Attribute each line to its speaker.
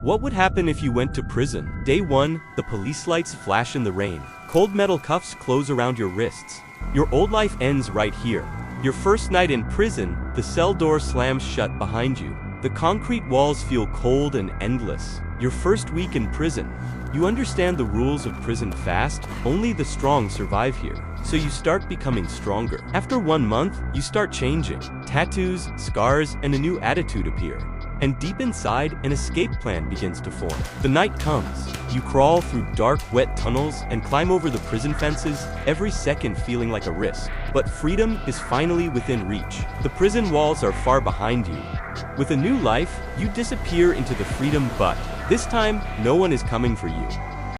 Speaker 1: What would happen if you went to prison? Day 1, the police lights flash in the rain. Cold metal cuffs close around your wrists. Your old life ends right here. Your first night in prison, the cell door slams shut behind you. The concrete walls feel cold and endless. Your first week in prison. You understand the rules of prison fast. Only the strong survive here. So you start becoming stronger. After 1 month, you start changing. Tattoos, scars, and a new attitude appear. And deep inside, an escape plan begins to form. The night comes. You crawl through dark, wet tunnels and climb over the prison fences, every second feeling like a risk. But freedom is finally within reach. The prison walls are far behind you. With a new life, you disappear into the freedom, but this time, no one is coming for you.